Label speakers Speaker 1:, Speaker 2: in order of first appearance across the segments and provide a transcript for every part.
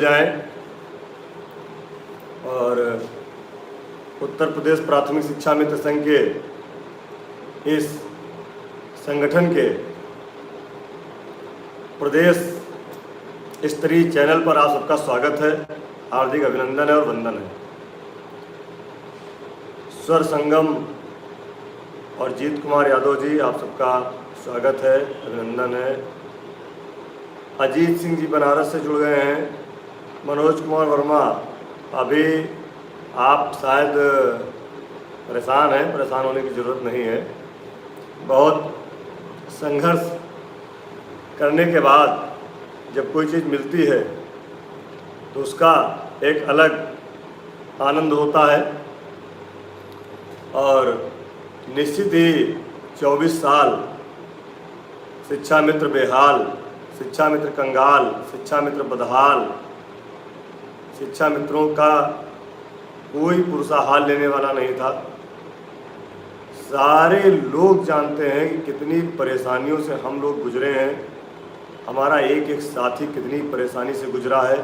Speaker 1: जाएं और उत्तर प्रदेश प्राथमिक शिक्षा मित्र संघ के इस संगठन के प्रदेश स्तरीय चैनल पर आप सबका स्वागत है। हार्दिक अभिनंदन है और वंदन है। स्वर संगम और जीत कुमार यादव जी, आप सबका स्वागत है, अभिनंदन है। अजीत सिंह जी बनारस से जुड़ गए हैं। मनोज कुमार वर्मा, अभी आप शायद परेशान हैं, परेशान होने की ज़रूरत नहीं है। बहुत संघर्ष करने के बाद जब कोई चीज़ मिलती है तो उसका एक अलग आनंद होता है। और निश्चित ही 24 साल शिक्षा मित्र बेहाल, शिक्षा मित्र कंगाल, शिक्षा मित्र बदहाल, शिक्षा मित्रों का कोई पुरुषाहाल लेने वाला नहीं था। सारे लोग जानते हैं कि कितनी परेशानियों से हम लोग गुजरे हैं। हमारा एक एक साथी कितनी परेशानी से गुजरा है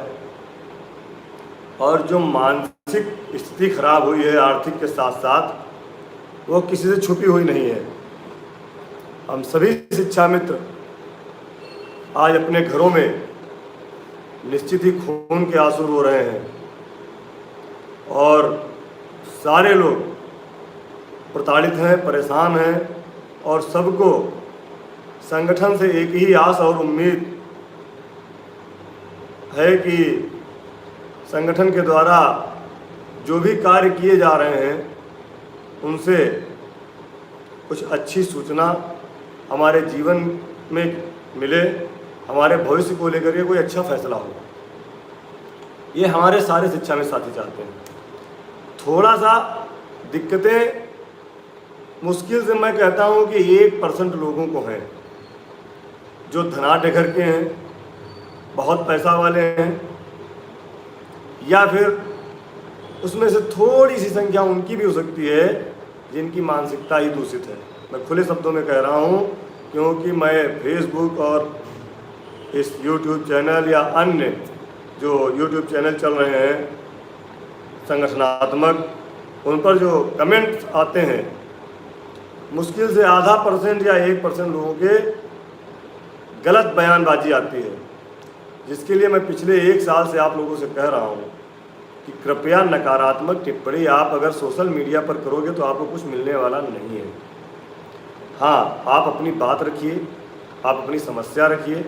Speaker 1: और जो मानसिक स्थिति खराब हुई है आर्थिक के साथ साथ, वो किसी से छुपी हुई नहीं है। हम सभी शिक्षा मित्र आज अपने घरों में निश्चित ही खून के आंसू रो रहे हैं और सारे लोग प्रताड़ित हैं, परेशान हैं और सबको संगठन से एक ही आस और उम्मीद है कि संगठन के द्वारा जो भी कार्य किए जा रहे हैं उनसे कुछ अच्छी सूचना हमारे जीवन में मिले, हमारे भविष्य को लेकर के कोई अच्छा फैसला हो। ये हमारे सारे शिक्षा में साथी चाहते हैं। थोड़ा सा दिक्कतें मुश्किल से मैं कहता हूँ कि 1% लोगों को हैं जो धनाढ्य घर के हैं, बहुत पैसा वाले हैं, या फिर उसमें से थोड़ी सी संख्या उनकी भी हो सकती है जिनकी मानसिकता ही दूषित है। मैं खुले शब्दों में कह रहा हूँ क्योंकि मैं फेसबुक और इस यूट्यूब चैनल या अन्य जो यूट्यूब चैनल चल रहे हैं संगठनात्मक, उन पर जो कमेंट्स आते हैं मुश्किल से आधा % या 1% लोगों के गलत बयानबाजी आती है, जिसके लिए मैं पिछले 1 साल से आप लोगों से कह रहा हूँ कि कृपया नकारात्मक टिप्पणी आप अगर सोशल मीडिया पर करोगे तो आपको कुछ मिलने वाला नहीं है। हाँ, आप अपनी बात रखिए, आप अपनी समस्या रखिए,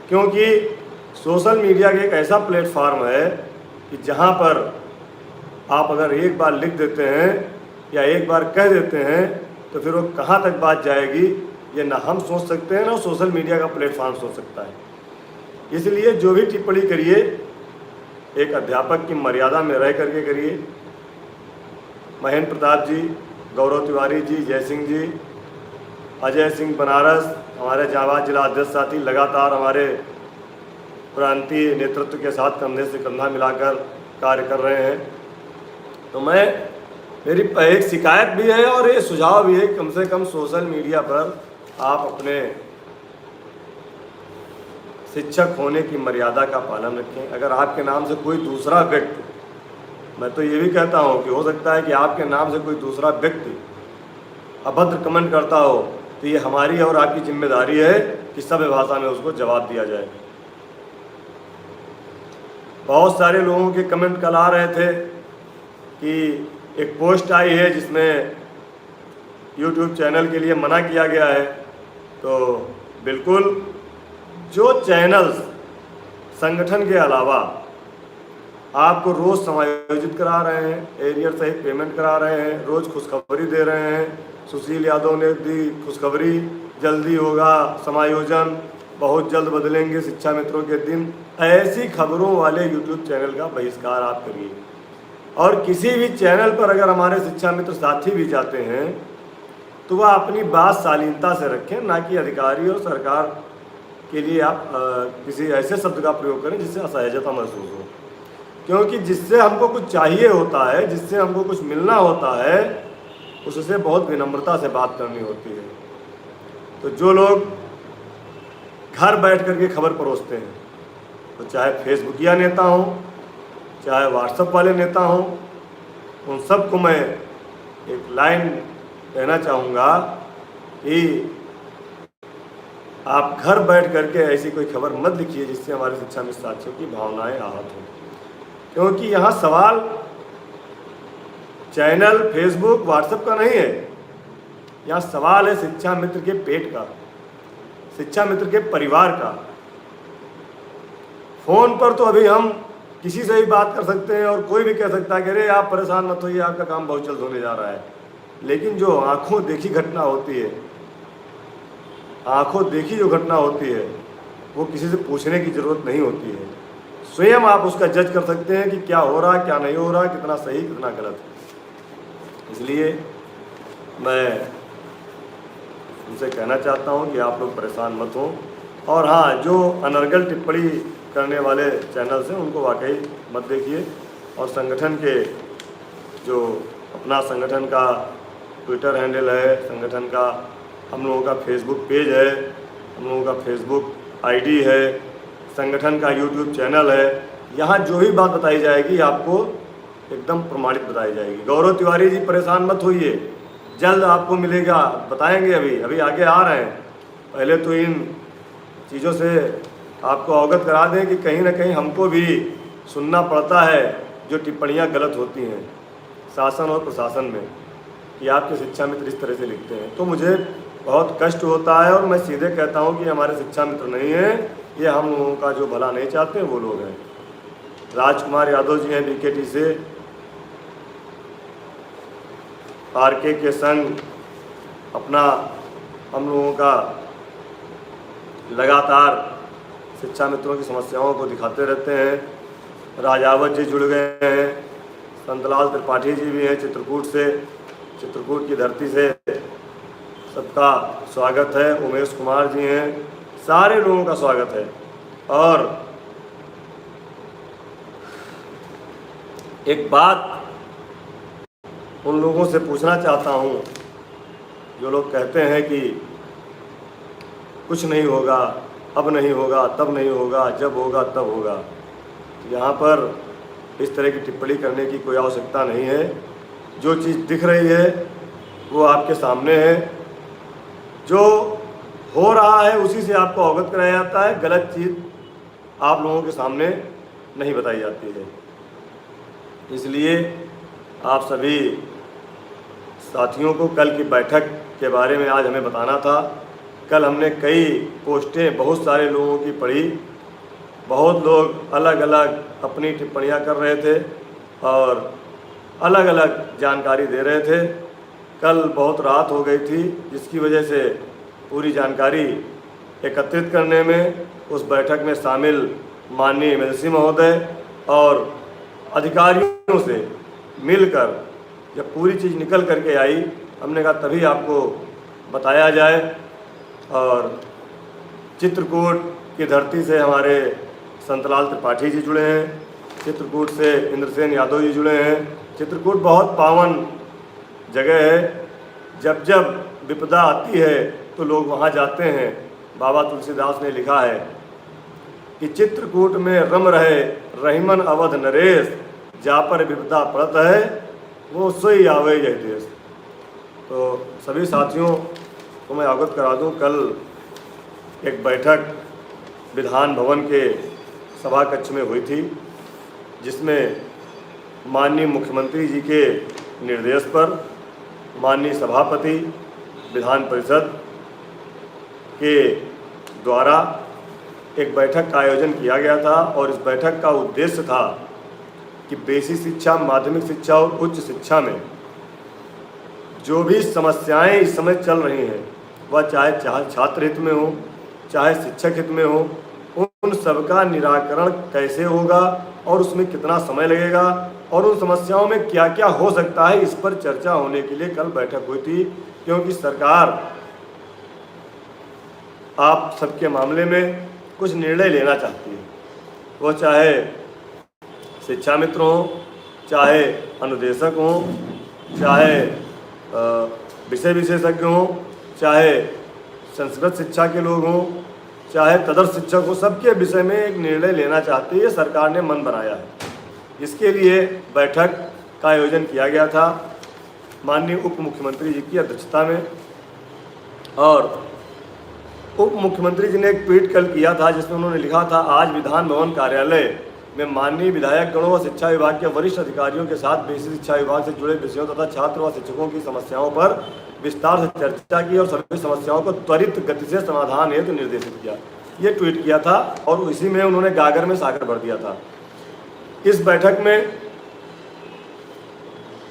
Speaker 1: क्योंकि सोशल मीडिया एक ऐसा प्लेटफार्म है कि जहाँ पर आप अगर एक बार लिख देते हैं या एक बार कह देते हैं तो फिर वो कहाँ तक बात जाएगी ये ना हम सोच सकते हैं ना सोशल मीडिया का प्लेटफार्म सोच सकता है। इसलिए जो भी टिप्पणी करिए एक अध्यापक की मर्यादा में रह करके करिए। महेंद्र प्रताप जी, गौरव तिवारी जी, जय सिंह जी, अजय सिंह बनारस, हमारे जांबाज जिला अध्यक्ष साथी लगातार हमारे प्रांतीय नेतृत्व के साथ कंधे से कंधा मिलाकर कार्य कर रहे हैं। तो मेरी एक शिकायत भी है और ये सुझाव भी है, कम से कम सोशल मीडिया पर आप अपने शिक्षक होने की मर्यादा का पालन रखें। अगर आपके नाम से कोई दूसरा व्यक्ति, मैं तो ये भी कहता हूँ कि हो सकता है कि आपके नाम से कोई दूसरा व्यक्ति अभद्र कमेंट करता हो तो ये हमारी और आपकी जिम्मेदारी है कि सभ्य भाषा में उसको जवाब दिया जाए। बहुत सारे लोगों के कमेंट कल आ रहे थे कि एक पोस्ट आई है जिसमें यूट्यूब चैनल के लिए मना किया गया है। तो बिल्कुल, जो चैनल्स संगठन के अलावा आपको रोज़ समायोजित करा रहे हैं, एरियर सहित पेमेंट करा रहे हैं, रोज़ खुशखबरी दे रहे हैं, सुशील यादव ने दी खुशखबरी, जल्दी होगा समायोजन, बहुत जल्द बदलेंगे शिक्षा मित्रों के दिन, ऐसी खबरों वाले यूट्यूब चैनल का बहिष्कार आप करिए। और किसी भी चैनल पर अगर हमारे शिक्षा मित्र साथी भी जाते हैं तो वह अपनी बात शालीनता से रखें, ना कि अधिकारी और सरकार के लिए आप किसी ऐसे शब्द का प्रयोग करें जिससे असहजता महसूस हो। क्योंकि जिससे हमको कुछ चाहिए होता है, जिससे हमको कुछ मिलना होता है, उससे बहुत विनम्रता से बात करनी होती है। तो जो लोग घर बैठ कर के खबर परोसते हैं, तो चाहे फेसबुकिया नेता हों, चाहे व्हाट्सएप वाले नेता हों, उन सबको मैं एक लाइन कहना चाहूँगा कि आप घर बैठ करके ऐसी कोई खबर मत लिखिए जिससे हमारे शिक्षा मित्र साथियों की भावनाएं आहत हों, क्योंकि यहाँ सवाल चैनल, फेसबुक, व्हाट्सएप का नहीं है। यहाँ सवाल है शिक्षा मित्र के पेट का, शिक्षा मित्र के परिवार का। फ़ोन पर तो अभी हम किसी से भी बात कर सकते हैं और कोई भी कह सकता है कि अरे आप परेशान मत होइए, आपका काम बहुत जल्द होने जा रहा है। लेकिन जो आंखों देखी घटना होती है, आंखों देखी जो घटना होती है, वो किसी से पूछने की ज़रूरत नहीं होती है। स्वयं आप उसका जज कर सकते हैं कि क्या हो रहा है, क्या नहीं हो रहा, कितना सही, कितना गलत। इसलिए मैं उनसे कहना चाहता हूं कि आप लोग परेशान मत हों। और हाँ, जो अनर्गल टिप्पणी करने वाले चैनल्स हैं उनको वाकई मत देखिए। और संगठन के जो अपना संगठन का ट्विटर हैंडल है, संगठन का हम लोगों का फेसबुक पेज है, हम लोगों का फेसबुक आईडी है, संगठन का यूट्यूब चैनल है, यहाँ जो भी बात बताई जाएगी आपको एकदम प्रमाणित बताई जाएगी। गौरव तिवारी जी परेशान मत होइए, जल्द आपको मिलेगा, बताएंगे। अभी आगे आ रहे हैं। पहले तो इन चीज़ों से आपको अवगत करा दें कि कहीं ना कहीं हमको भी सुनना पड़ता है जो टिप्पणियां गलत होती हैं शासन और प्रशासन में, कि आपके शिक्षा मित्र इस तरह से लिखते हैं, तो मुझे बहुत कष्ट होता है। और मैं सीधे कहता हूं कि हमारे शिक्षा मित्र नहीं हैं, ये हम लोगों का जो भला नहीं चाहते वो लोग हैं। राजकुमार यादव जी हैं बीकेटी से, आरके के संग अपना हम लोगों का लगातार शिक्षा मित्रों की समस्याओं को दिखाते रहते हैं। राजावत जी जुड़ गए हैं, संतलाल त्रिपाठी जी भी हैं चित्रकूट से, चित्रकूट की धरती से सबका स्वागत है। उमेश कुमार जी हैं, सारे लोगों का स्वागत है। और एक बात उन लोगों से पूछना चाहता हूँ जो लोग कहते हैं कि कुछ नहीं होगा, अब नहीं होगा, तब नहीं होगा, जब होगा तब होगा। यहाँ पर इस तरह की टिप्पणी करने की कोई आवश्यकता नहीं है। जो चीज़ दिख रही है वो आपके सामने है, जो हो रहा है उसी से आपको अवगत कराया जाता है। गलत चीज़ आप लोगों के सामने नहीं बताई जाती है। इसलिए आप सभी साथियों को कल की बैठक के बारे में आज हमें बताना था। कल हमने कई पोस्टें बहुत सारे लोगों की पढ़ी, बहुत लोग अलग अलग अपनी टिप्पणियां कर रहे थे और अलग अलग जानकारी दे रहे थे। कल बहुत रात हो गई थी, जिसकी वजह से पूरी जानकारी एकत्रित करने में उस बैठक में शामिल माननीय एमएलसी महोदय और अधिकारियों से मिलकर जब पूरी चीज़ निकल करके आई, हमने कहा तभी आपको बताया जाए। और चित्रकूट की धरती से हमारे संतलाल त्रिपाठी जी जुड़े हैं, चित्रकूट से इंद्रसेन यादव जी जुड़े हैं। चित्रकूट बहुत पावन जगह है, जब जब विपदा आती है तो लोग वहाँ जाते हैं। बाबा तुलसीदास ने लिखा है कि चित्रकूट में रम रहे रहीमन अवध नरेश, जा पर विपदा पड़त है वो सोई आवे यह देश। तो सभी साथियों को मैं अवगत करा दूं, कल एक बैठक विधान भवन के सभा कक्ष में हुई थी, जिसमें माननीय मुख्यमंत्री जी के निर्देश पर माननीय सभापति विधान परिषद के द्वारा एक बैठक का आयोजन किया गया था। और इस बैठक का उद्देश्य था कि बेसिक शिक्षा, माध्यमिक शिक्षा और उच्च शिक्षा में जो भी समस्याएं इस समय चल रही हैं, वह चाहे छात्र हित में हो, चाहे शिक्षक हित में हो, उन सबका निराकरण कैसे होगा और उसमें कितना समय लगेगा और उन समस्याओं में क्या क्या हो सकता है, इस पर चर्चा होने के लिए कल बैठक हुई थी। क्योंकि सरकार आप सबके मामले में कुछ निर्णय लेना चाहती है, वो चाहे शिक्षा मित्र हों, चाहे अनुदेशक हों, चाहे विषय विशेषज्ञ हों, चाहे संस्कृत शिक्षा के लोग हों, चाहे तदर्थ शिक्षक हो, सबके विषय में एक निर्णय लेना चाहती है, सरकार ने मन बनाया है। इसके लिए बैठक का आयोजन किया गया था माननीय उप मुख्यमंत्री जी की अध्यक्षता में, और उप मुख्यमंत्री जी ने एक ट्वीट कल किया था जिसमें उन्होंने लिखा था, आज विधान भवन कार्यालय में माननीय विधायक गणों व शिक्षा विभाग के वरिष्ठ अधिकारियों के साथ बेसिक शिक्षा विभाग से जुड़े विषयों तथा छात्र व शिक्षकों की समस्याओं पर विस्तार से चर्चा की और सभी समस्याओं को त्वरित गति से समाधान हेतु निर्देशित किया। ये ट्वीट किया था और इसी में उन्होंने गागर में सागर भर दिया था। इस बैठक में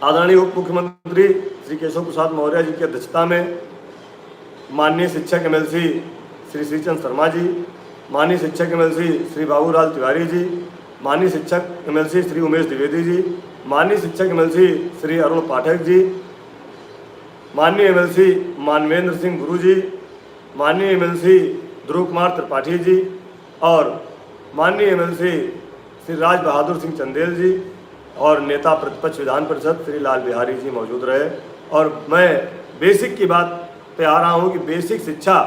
Speaker 1: आदरणीय उप मुख्यमंत्री श्री केशव प्रसाद मौर्य जी की अध्यक्षता में माननीय शिक्षक एमएलसी श्री श्रीचंद शर्मा जी, माननीय शिक्षक एमएलसी श्री बाबूलाल तिवारी जी, माननीय शिक्षक एमएलसी श्री उमेश द्विवेदी जी, माननीय शिक्षक एमएलसी श्री अरुण पाठक जी, माननीय एमएलसी मानवेंद्र सिंह गुरु जी, माननीय एमएलसी ध्रुव कुमार त्रिपाठी जी और माननीय एमएलसी श्री राज बहादुर सिंह चंदेल जी और नेता प्रतिपक्ष विधान परिषद श्री लाल बिहारी जी मौजूद रहे। और मैं बेसिक की बात पे आ रहा हूँ कि बेसिक शिक्षा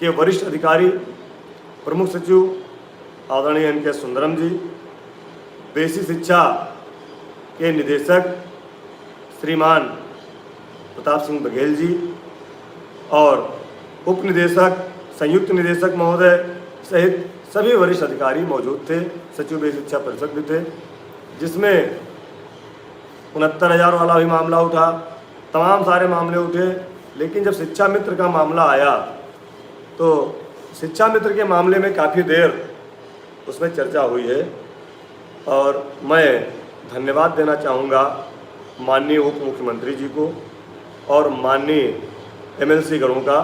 Speaker 1: के वरिष्ठ अधिकारी प्रमुख सचिव आदरणीय एन.के. सुंदरम जी, बेसिक शिक्षा के निदेशक श्रीमान प्रताप सिंह बघेल जी और उप निदेशक, संयुक्त निदेशक महोदय सहित सभी वरिष्ठ अधिकारी मौजूद थे। सचिव बेसिक शिक्षा परिषद भी थे, जिसमें 69,000 वाला भी मामला उठा, तमाम सारे मामले उठे। लेकिन जब शिक्षा मित्र का मामला आया तो शिक्षा मित्र के मामले में काफ़ी देर उसमें चर्चा हुई है और मैं धन्यवाद देना चाहूँगा माननीय उप मुख्यमंत्री जी को और माननीय एमएलसी गणों का,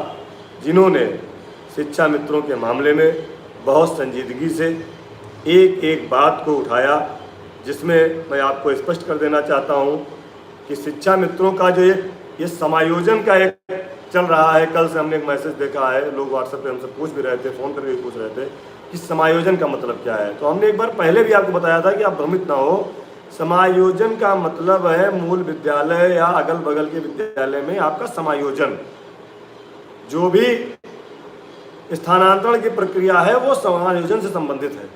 Speaker 1: जिन्होंने शिक्षा मित्रों के मामले में बहुत संजीदगी से एक एक बात को उठाया, जिसमें मैं आपको स्पष्ट कर देना चाहता हूँ कि शिक्षा मित्रों का जो ये समायोजन का एक चल रहा है। कल से हमने एक मैसेज देखा है, लोग व्हाट्सएप पे हमसे पूछ भी रहे थे, फ़ोन करके भी पूछ रहे थे कि समायोजन का मतलब क्या है। तो हमने एक बार पहले भी आपको बताया था कि आप भ्रमित ना हो। समायोजन का मतलब है मूल विद्यालय या अगल बगल के विद्यालय में आपका समायोजन, जो भी स्थानांतरण की प्रक्रिया है वो समायोजन से संबंधित है,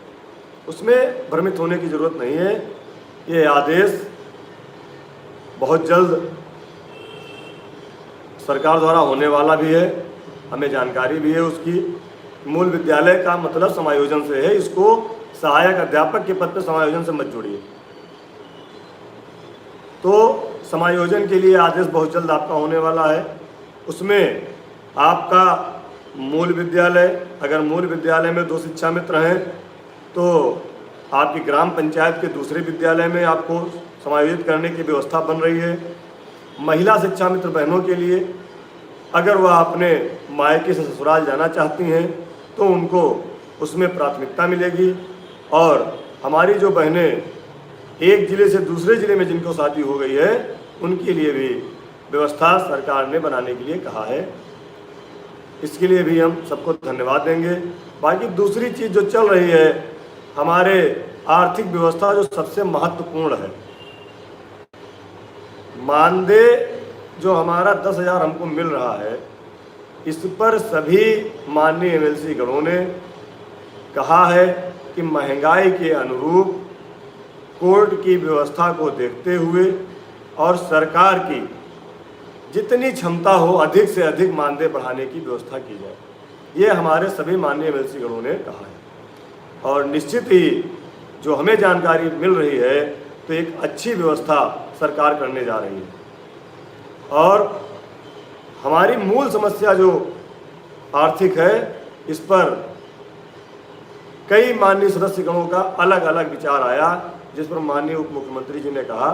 Speaker 1: उसमें भ्रमित होने की ज़रूरत नहीं है। ये आदेश बहुत जल्द सरकार द्वारा होने वाला भी है, हमें जानकारी भी है उसकी। मूल विद्यालय का मतलब समायोजन से है, इसको सहायक अध्यापक के पद पर समायोजन से मत जोड़िए। तो समायोजन के लिए आदेश बहुत जल्द आपका होने वाला है। उसमें आपका मूल विद्यालय, अगर मूल विद्यालय में 2 शिक्षा मित्र हैं तो आपकी ग्राम पंचायत के दूसरे विद्यालय में आपको समायोजित करने की व्यवस्था बन रही है। महिला शिक्षा मित्र बहनों के लिए अगर वह अपने मायके से ससुराल जाना चाहती हैं तो उनको उसमें प्राथमिकता मिलेगी। और हमारी जो बहनें एक ज़िले से दूसरे ज़िले में जिनको शादी हो गई है, उनके लिए भी व्यवस्था सरकार ने बनाने के लिए कहा है। इसके लिए भी हम सबको धन्यवाद देंगे। बाकी दूसरी चीज़ जो चल रही है, हमारे आर्थिक व्यवस्था जो सबसे महत्वपूर्ण है, मानदेय जो हमारा 10,000 हमको मिल रहा है, इस पर सभी माननीय एमएलसी गणों ने कहा है कि महंगाई के अनुरूप कोर्ट की व्यवस्था को देखते हुए और सरकार की जितनी क्षमता हो अधिक से अधिक मानदेय बढ़ाने की व्यवस्था की जाए। ये हमारे सभी माननीय एमएलसी गणों ने कहा है और निश्चित ही जो हमें जानकारी मिल रही है तो एक अच्छी व्यवस्था सरकार करने जा रही है। और हमारी मूल समस्या जो आर्थिक है, इस पर कई माननीय सदस्य गणों का अलग अलग विचार आया, जिस पर माननीय उप मुख्यमंत्री जी ने कहा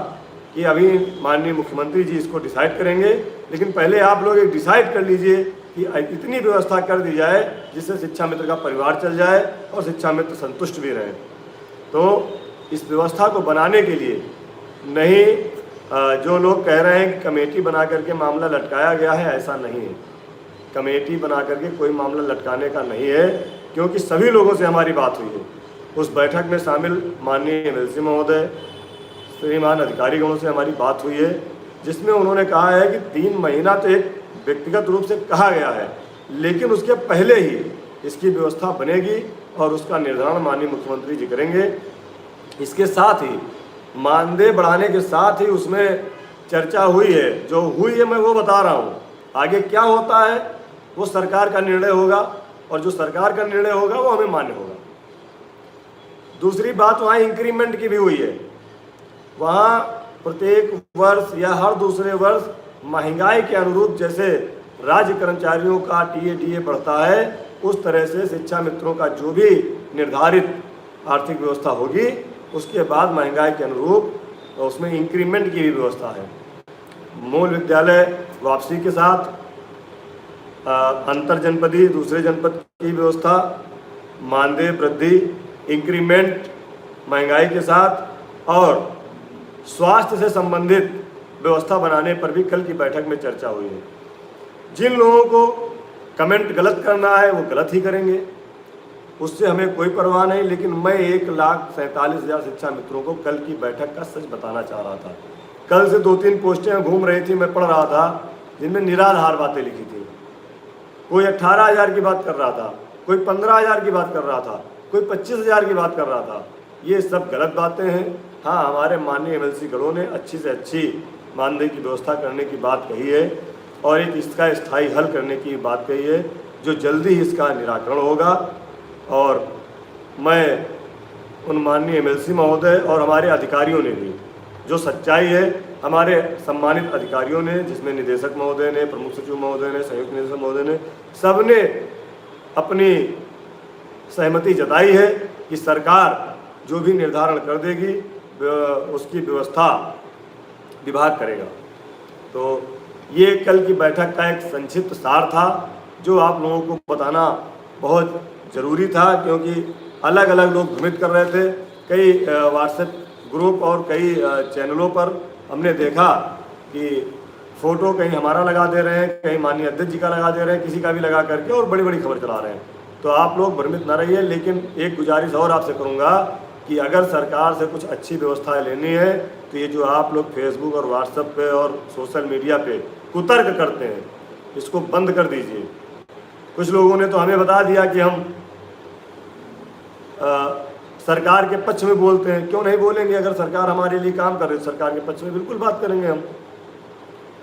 Speaker 1: कि अभी माननीय मुख्यमंत्री जी इसको डिसाइड करेंगे, लेकिन पहले आप लोग एक डिसाइड कर लीजिए कि इतनी व्यवस्था कर दी जाए जिससे शिक्षा मित्र का परिवार चल जाए और शिक्षा मित्र संतुष्ट भी रहें। तो इस व्यवस्था को बनाने के लिए नहीं जो लोग कह रहे हैं कि कमेटी बना करके मामला लटकाया गया है, ऐसा नहीं है। कमेटी बना करके कोई मामला लटकाने का नहीं है, क्योंकि सभी लोगों से हमारी बात हुई है। उस बैठक में शामिल माननीय एमएलसी महोदय, श्रीमान अधिकारीगणों से हमारी बात हुई है, जिसमें उन्होंने कहा है कि 3 महीना तो एक व्यक्तिगत रूप से कहा गया है, लेकिन उसके पहले ही इसकी व्यवस्था बनेगी और उसका निर्धारण माननीय मुख्यमंत्री जी करेंगे। इसके साथ ही मानदेय बढ़ाने के साथ ही उसमें चर्चा हुई है, जो हुई है मैं वो बता रहा हूँ। आगे क्या होता है वो सरकार का निर्णय होगा, और जो सरकार का निर्णय होगा वो हमें मान्य होगा। दूसरी बात, वहाँ इंक्रीमेंट की भी हुई है। वहाँ प्रत्येक वर्ष या हर दूसरे वर्ष महंगाई के अनुरूप जैसे राज्य कर्मचारियों का टीए बढ़ता है, उस तरह से शिक्षा मित्रों का जो भी निर्धारित आर्थिक व्यवस्था होगी उसके बाद महंगाई के अनुरूप उसमें इंक्रीमेंट की भी व्यवस्था है। मूल विद्यालय वापसी के साथ अंतर जनपदीय दूसरे जनपद की व्यवस्था, मानदेय वृद्धि, इंक्रीमेंट महंगाई के साथ, और स्वास्थ्य से संबंधित व्यवस्था बनाने पर भी कल की बैठक में चर्चा हुई है। जिन लोगों को कमेंट गलत करना है वो गलत ही करेंगे, उससे हमें कोई परवाह नहीं। लेकिन मैं 1,47,000 शिक्षा मित्रों को कल की बैठक का सच बताना चाह रहा था। कल से 2-3 पोस्टें घूम रही थी, मैं पढ़ रहा था, जिनमें निराधार बातें लिखी थी। कोई 18,000 की बात कर रहा था, कोई 15,000 की बात कर रहा था, कोई 25,000 की बात कर रहा था। ये सब गलत बातें हैं। हाँ, हमारे माननीय MLC गणों ने अच्छी से अच्छी मानदेय की व्यवस्था करने की बात कही है और एक इसका स्थायी हल करने की बात कही है, जो जल्दी ही इसका निराकरण होगा। और मैं उन माननीय MLC महोदय और हमारे अधिकारियों ने भी, जो सच्चाई है, हमारे सम्मानित अधिकारियों ने, जिसमें निदेशक महोदय ने, प्रमुख सचिव महोदय ने, संयुक्त निदेशक महोदय ने, सबने अपनी सहमति जताई है कि सरकार जो भी निर्धारण कर देगी उसकी व्यवस्था विभाग करेगा। तो ये कल की बैठक का एक संक्षिप्त सार था, जो आप लोगों को बताना बहुत ज़रूरी था, क्योंकि अलग अलग लोग भ्रमित कर रहे थे। कई व्हाट्सएप ग्रुप और कई चैनलों पर हमने देखा कि फ़ोटो कहीं हमारा लगा दे रहे हैं, कहीं माननीय अध्यक्ष जी का लगा दे रहे हैं, किसी का भी लगा करके, और बड़ी बड़ी खबर चला रहे हैं। तो आप लोग भ्रमित ना रहिए। लेकिन एक गुजारिश और आपसे करूँगा कि अगर सरकार से कुछ अच्छी व्यवस्थाएं लेनी है तो ये जो आप लोग फेसबुक और व्हाट्सएप पे और सोशल मीडिया पे कुतर्क करते हैं, इसको बंद कर दीजिए। कुछ लोगों ने तो हमें बता दिया कि हम सरकार के पक्ष में बोलते हैं। क्यों नहीं बोलेंगे? अगर सरकार हमारे लिए काम कर रही है, सरकार के पक्ष में बिल्कुल बात करेंगे हम।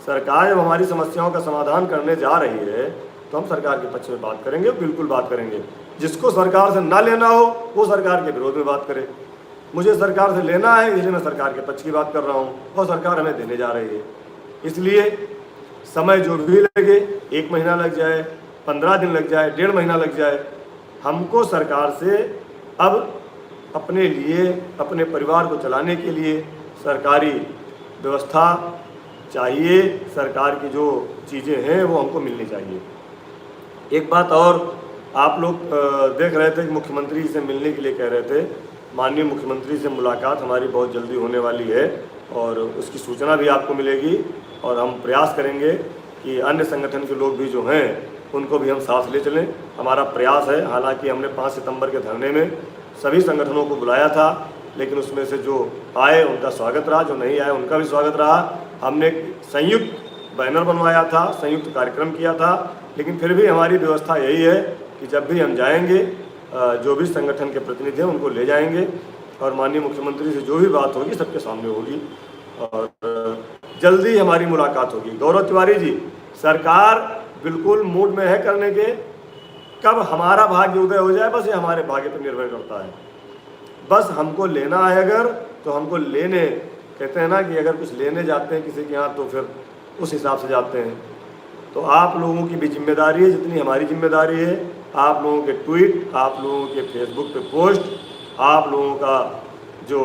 Speaker 1: सरकार जब हमारी समस्याओं का समाधान करने जा रही है तो हम सरकार के पक्ष में बात करेंगे, बिल्कुल बात करेंगे। जिसको सरकार से ना लेना हो वो सरकार के विरोध में बात करे। मुझे सरकार से लेना है, इसलिए मैं सरकार के पक्ष की बात कर रहा हूँ, और सरकार हमें देने जा रही है। इसलिए समय जो भी लगे, 1 महीना लग जाए, 15 दिन लग जाए, 1.5 महीना लग जाए, हमको सरकार से अब अपने लिए, अपने परिवार को चलाने के लिए सरकारी व्यवस्था चाहिए। सरकार की जो चीज़ें हैं वो हमको मिलनी चाहिए। एक बात और, आप लोग देख रहे थे कि मुख्यमंत्री से मिलने के लिए कह रहे थे। माननीय मुख्यमंत्री से मुलाकात हमारी बहुत जल्दी होने वाली है और उसकी सूचना भी आपको मिलेगी, और हम प्रयास करेंगे कि अन्य संगठन के लोग भी जो हैं उनको भी हम साथ ले चलें। हमारा प्रयास है। हालांकि हमने 5 सितंबर के धरने में सभी संगठनों को बुलाया था, लेकिन उसमें से जो आए उनका स्वागत रहा, जो नहीं आए उनका भी स्वागत रहा। हमने संयुक्त बैनर बनवाया था, संयुक्त कार्यक्रम किया था, लेकिन फिर भी हमारी व्यवस्था यही है कि जब भी हम जाएंगे जो भी संगठन के प्रतिनिधि हैं उनको ले जाएंगे, और माननीय मुख्यमंत्री से जो भी बात होगी सबके सामने होगी, और जल्दी हमारी मुलाकात होगी। गौरव तिवारी जी, सरकार बिल्कुल मूड में है करने के। कब हमारा भाग्य उदय हो जाए, बस ये हमारे भाग्य पर निर्भर करता है। बस हमको लेना है अगर, तो हमको लेने, कहते हैं ना कि अगर कुछ लेने जाते हैं किसी के यहाँ तो फिर उस हिसाब से जाते हैं। तो आप लोगों की भी जिम्मेदारी है जितनी हमारी जिम्मेदारी है। आप लोगों के ट्वीट, आप लोगों के फेसबुक पे पोस्ट, आप लोगों का जो,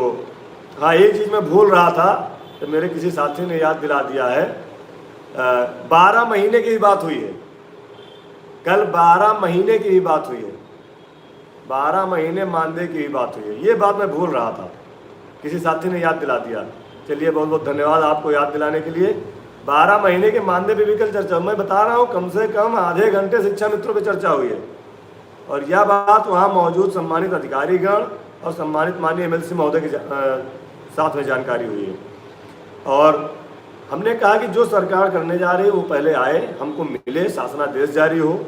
Speaker 1: हाँ एक चीज़ मैं भूल रहा था तो मेरे किसी साथी ने याद दिला दिया है। 12 महीने की भी बात हुई है कल, 12 महीने की भी बात हुई है, 12 महीने मानदेय की भी बात हुई है। ये बात मैं भूल रहा था, किसी साथी ने याद दिला दिया। चलिए, बहुत बहुत धन्यवाद आपको याद दिलाने के लिए। 12 महीने के मानदेय पे भी कल चर्चा, मैं बता रहा हूँ कम से कम आधे घंटे शिक्षा मित्रों पे चर्चा हुई है, और यह बात वहाँ मौजूद सम्मानित अधिकारीगण और सम्मानित माननीय MLC महोदय के साथ में जानकारी हुई है। और हमने कहा कि जो सरकार करने जा रही है वो पहले आए, हमको मिले, शासनादेश जारी हो,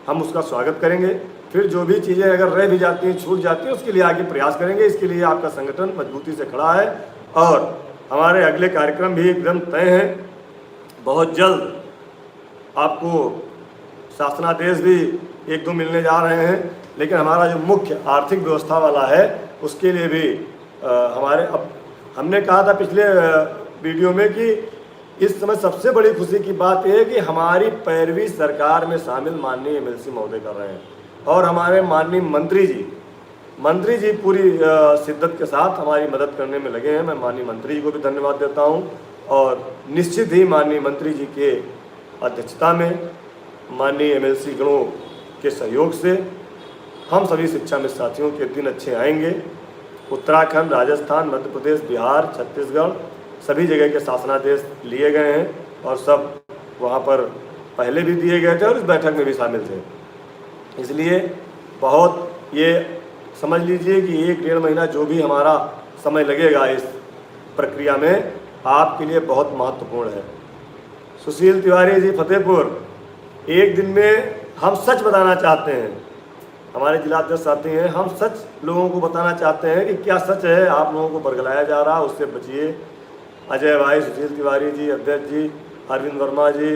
Speaker 1: हम उसका स्वागत करेंगे। फिर जो भी चीज़ें अगर रह भी जाती हैं, छूट जाती हैं, उसके लिए आगे प्रयास करेंगे। इसके लिए आपका संगठन मजबूती से खड़ा है और हमारे अगले कार्यक्रम भी एकदम तय हैं। बहुत जल्द आपको शासनादेश भी 1-2 मिलने जा रहे हैं, लेकिन हमारा जो मुख्य आर्थिक व्यवस्था वाला है उसके लिए भी अब हमने कहा था पिछले वीडियो में कि इस समय सबसे बड़ी खुशी की बात यह है कि हमारी 15वीं सरकार में शामिल माननीय MLC महोदय कर रहे हैं और हमारे माननीय मंत्री जी पूरी शिद्दत के साथ हमारी मदद करने में लगे हैं। मैं माननीय मंत्री जी को भी धन्यवाद देता हूं और निश्चित ही माननीय मंत्री जी के अध्यक्षता में माननीय MLC गणों के सहयोग से हम सभी शिक्षा मित्र साथियों के दिन अच्छे आएंगे। उत्तराखंड, राजस्थान, मध्य प्रदेश, बिहार, छत्तीसगढ़ सभी जगह के शासनादेश लिए गए हैं और सब वहाँ पर पहले भी दिए गए थे और इस बैठक में भी शामिल थे। इसलिए बहुत ये समझ लीजिए कि 1-1.5 महीना जो भी हमारा समय लगेगा इस प्रक्रिया में, आपके लिए बहुत महत्वपूर्ण है। सुशील तिवारी जी, फतेहपुर, एक दिन में हम सच बताना चाहते हैं, हमारे जिलाध्यक्ष साथी हैं, हम सच लोगों को बताना चाहते हैं कि क्या सच है। आप लोगों को बरगलाया जा रहा है, उससे बचिए। अजय भाई, सुशील तिवारी जी, अध्यक्ष जी, अरविंद वर्मा जी,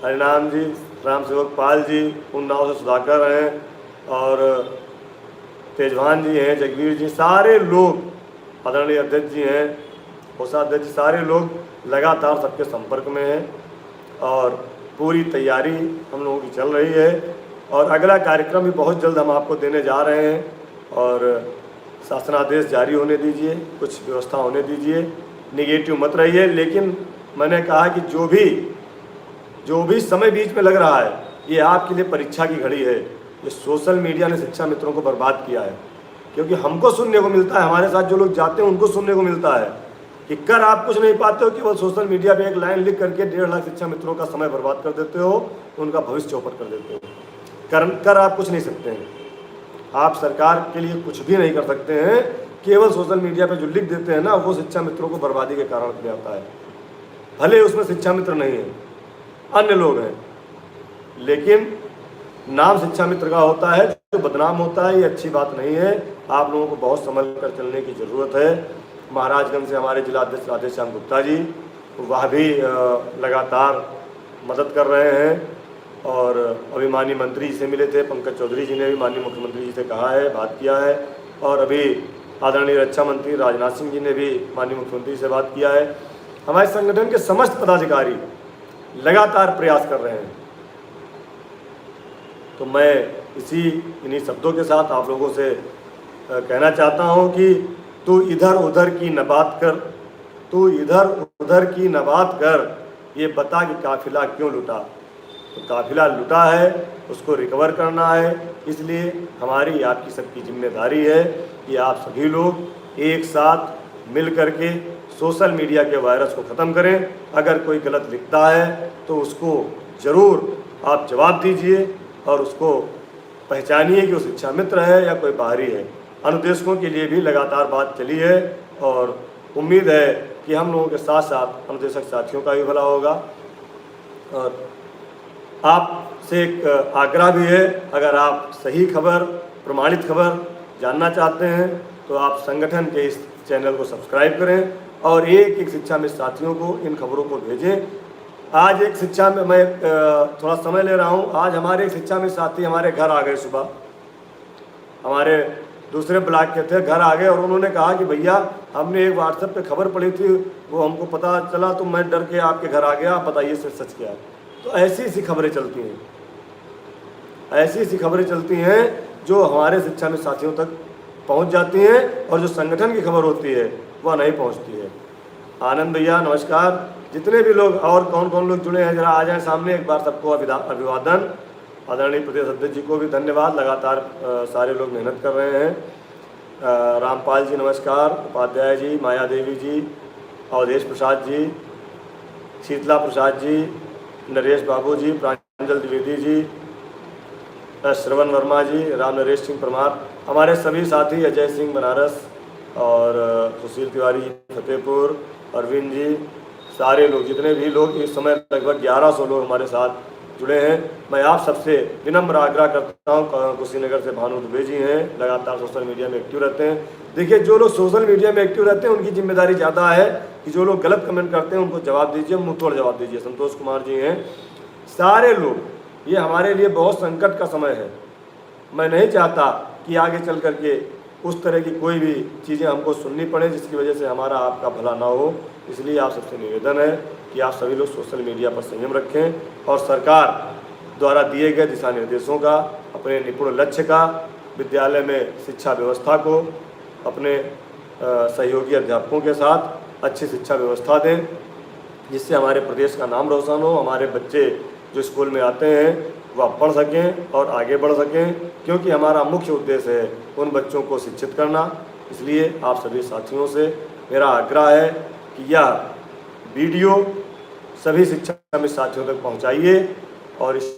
Speaker 1: हरिनाम जी, राम सेवक पाल जी, उन्नाव से सुधाकर हैं और तेजवान जी हैं, जगवीर जी, सारे लोग, आदरणीय अध्यक्ष जी हैं, कोषाध्यक्ष जी, सारे लोग लगातार सबके संपर्क में हैं और पूरी तैयारी हम लोगों की चल रही है। और अगला कार्यक्रम भी बहुत जल्द हम आपको देने जा रहे हैं और शासनादेश जारी होने दीजिए, कुछ व्यवस्था होने दीजिए, निगेटिव मत रहिए। लेकिन मैंने कहा कि जो भी समय बीच में लग रहा है, ये आपके लिए परीक्षा की घड़ी है। ये सोशल मीडिया ने शिक्षा मित्रों को बर्बाद किया है, क्योंकि हमको सुनने को मिलता है, हमारे साथ जो लोग जाते हैं उनको सुनने को मिलता है कि कर आप कुछ नहीं पाते हो, केवल सोशल मीडिया पे एक लाइन लिख करके 1.5 लाख शिक्षा मित्रों का समय बर्बाद कर देते हो, उनका भविष्य चौपट कर देते हो। कर आप कुछ नहीं सकते हैं, आप सरकार के लिए कुछ भी नहीं कर सकते हैं। केवल सोशल मीडिया पे जो लिख देते हैं ना, वो शिक्षा मित्रों को बर्बादी के कारण बन जाता है। भले उसमें शिक्षा मित्र नहीं है, अन्य लोग हैं, लेकिन नाम शिक्षा मित्र का होता है, जो बदनाम होता है, ये अच्छी बात नहीं है। आप लोगों को बहुत संभल कर चलने की ज़रूरत है। महाराजगंज से हमारे जिलाध्यक्ष राधेश्याम गुप्ता जी, वह भी लगातार मदद कर रहे हैं और अभी माननीय मंत्री जी से मिले थे, पंकज चौधरी जी ने भी माननीय मुख्यमंत्री जी से कहा है, बात किया है और अभी आदरणीय रक्षा मंत्री राजनाथ सिंह जी ने भी माननीय मुख्यमंत्री से बात किया है। हमारे संगठन के समस्त पदाधिकारी लगातार प्रयास कर रहे हैं। तो मैं इन्हीं शब्दों के साथ आप लोगों से कहना चाहता हूं कि तू इधर उधर की न बात कर, तू इधर उधर की न बात कर, ये बता कि काफिला क्यों लुटा। तो काफिला लुटा है, उसको रिकवर करना है। इसलिए हमारी आपकी सबकी जिम्मेदारी है कि आप सभी लोग एक साथ मिल करके सोशल मीडिया के वायरस को ख़त्म करें। अगर कोई गलत लिखता है तो उसको ज़रूर आप जवाब दीजिए और उसको पहचानिए कि वो शिक्षा मित्र है या कोई बाहरी है। अनुदेशकों के लिए भी लगातार बात चली है और उम्मीद है कि हम लोगों के साथ साथ अनुदेशक साथियों का भी भला होगा। और आपसे एक आग्रह भी है, अगर आप सही खबर, प्रमाणित खबर जानना चाहते हैं तो आप संगठन के इस चैनल को सब्सक्राइब करें और एक एक शिक्षा मित्र साथियों को इन खबरों को भेजें। आज एक शिक्षा में मैं थोड़ा समय ले रहा हूं। आज हमारे एक शिक्षा मित्र साथी हमारे घर आ गए, सुबह हमारे दूसरे ब्लॉक के थे, घर आ गए और उन्होंने कहा कि भैया हमने एक व्हाट्सएप पे खबर पढ़ी थी, वो हमको पता चला तो मैं डर के आपके घर आ गया, आप बताइए सच क्या है। तो ऐसी खबरें चलती हैं, ऐसी खबरें चलती हैं जो हमारे शिक्षा मित्र साथियों तक पहुंच जाती हैं और जो संगठन की खबर होती है वह नहीं पहुंचती है। आनंद भैया नमस्कार, जितने भी लोग और कौन कौन लोग जुड़े हैं जरा आ जाएं सामने, एक बार सबको अभिवादन। आदरणीय प्रदेश अध्यक्ष जी को भी धन्यवाद, लगातार सारे लोग मेहनत कर रहे हैं। रामपाल जी नमस्कार, उपाध्याय जी, माया देवी जी, अवधेश प्रसाद जी, शीतला प्रसाद जी, नरेश बाबू जी, प्रांजल द्विवेदी जी, श्रवण वर्मा जी, राम नरेश सिंह परमार, हमारे सभी साथी अजय सिंह बनारस और सुशील तिवारी फतेहपुर, अरविंद जी, सारे लोग, जितने भी लोग इस समय लगभग 1100 लोग हमारे साथ जुड़े हैं। मैं आप सबसे विनम्र आग्रह करता हूँ, कुशीनगर से भानु दुबे जी हैं, लगातार सोशल मीडिया में एक्टिव रहते हैं। देखिए, जो लोग सोशल मीडिया में एक्टिव रहते हैं उनकी जिम्मेदारी ज़्यादा है कि जो लोग गलत कमेंट करते हैं उनको जवाब दीजिए, मुंहतोड़ जवाब दीजिए। संतोष कुमार जी हैं, सारे लोग, ये हमारे लिए बहुत संकट का समय है। मैं नहीं चाहता कि आगे चल करके उस तरह की कोई भी चीज़ें हमको सुननी पड़े जिसकी वजह से हमारा आपका भला ना हो। इसलिए आप सबसे निवेदन है कि आप सभी लोग सोशल मीडिया पर संयम रखें और सरकार द्वारा दिए गए दिशा निर्देशों का, अपने निपुण लक्ष्य का, विद्यालय में शिक्षा व्यवस्था को अपने सहयोगी अध्यापकों के साथ अच्छी शिक्षा व्यवस्था दें, जिससे हमारे प्रदेश का नाम रोशन हो, हमारे बच्चे जो स्कूल में आते हैं वह पढ़ सकें और आगे बढ़ सकें, क्योंकि हमारा मुख्य उद्देश्य है उन बच्चों को शिक्षित करना। इसलिए आप सभी साथियों से मेरा आग्रह है कि यह वीडियो सभी शिक्षा मित्र साथियों तक पहुंचाइए और इस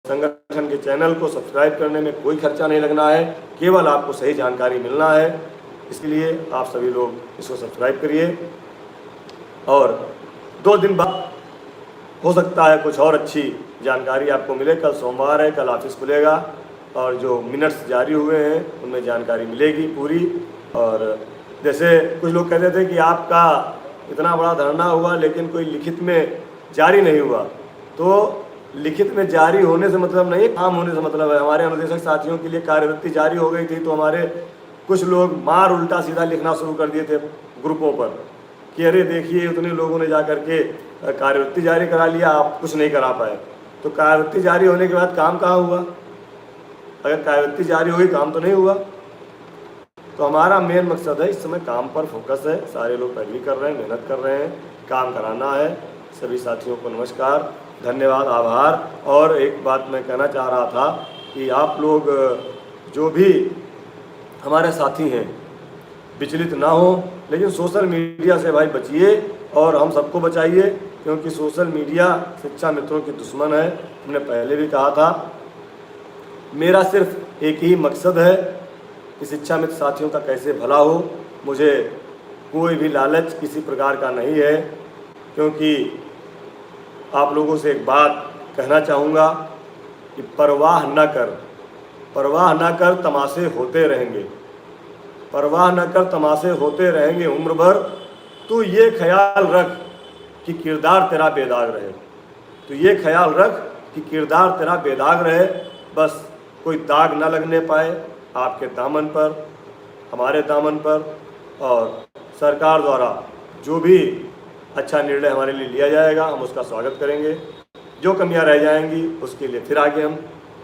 Speaker 1: संगठन के चैनल को सब्सक्राइब करने में कोई खर्चा नहीं लगना है, केवल आपको सही जानकारी मिलना है। इसके लिए आप सभी लोग इसको सब्सक्राइब करिए और 2 दिन बाद हो सकता है कुछ और अच्छी जानकारी आपको मिले। कल सोमवार है, कल ऑफिस खुलेगा और जो मिनट्स जारी हुए हैं उनमें जानकारी मिलेगी पूरी। और जैसे कुछ लोग कहते थे कि आपका इतना बड़ा धरना हुआ लेकिन कोई लिखित में जारी नहीं हुआ, तो लिखित में जारी होने से मतलब नहीं, काम होने से मतलब है। हमारे अनुदेशक साथियों के लिए कार्यवृत्ति जारी हो गई थी तो हमारे कुछ लोग मार उल्टा सीधा लिखना शुरू कर दिए थे ग्रुपों पर कि अरे देखिए उतने लोगों ने जा करके कार्यवृत्ति जारी करा लिया, आप कुछ नहीं करा पाए। तो कार्यवृत्ति जारी होने के बाद काम कहाँ हुआ? अगर कार्यवृत्ति जारी हुई, काम तो नहीं हुआ। तो हमारा मेन मकसद है, इस समय काम पर फोकस है। सारे लोग पैरवी कर रहे हैं, मेहनत कर रहे हैं, काम कराना है। सभी साथियों को नमस्कार, धन्यवाद, आभार। और एक बात मैं कहना चाह रहा था कि आप लोग जो भी हमारे साथी हैं विचलित ना हो, लेकिन सोशल मीडिया से भाई बचिए और हम सबको बचाइए, क्योंकि सोशल मीडिया शिक्षा मित्रों की दुश्मन है। हमने पहले भी कहा था। मेरा सिर्फ एक ही मकसद है कि शिक्षा मित्र साथियों का कैसे भला हो। मुझे कोई भी लालच किसी प्रकार का नहीं है, क्योंकि आप लोगों से एक बात कहना चाहूँगा कि परवाह न कर तमाशे होते रहेंगे, परवाह न कर तमाशे होते रहेंगे उम्र भर। तू ये ख्याल रख कि किरदार तेरा बेदाग रहे, तो ये ख्याल रख कि किरदार तेरा बेदाग रहे, बस कोई दाग ना लगने पाए आपके दामन पर, हमारे दामन पर। और सरकार द्वारा जो भी अच्छा निर्णय हमारे लिए लिया जाएगा हम उसका स्वागत करेंगे। जो कमियां रह जाएंगी उसके लिए फिर आगे हम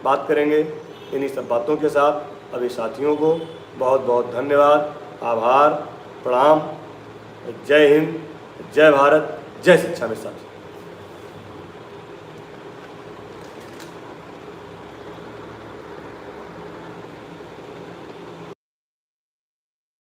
Speaker 1: बात करेंगे। इन्हीं सब बातों के साथ अभी साथियों को बहुत बहुत धन्यवाद, आभार, प्रणाम। जय हिंद, जय भारत, जय शिक्षा मित्र साथी।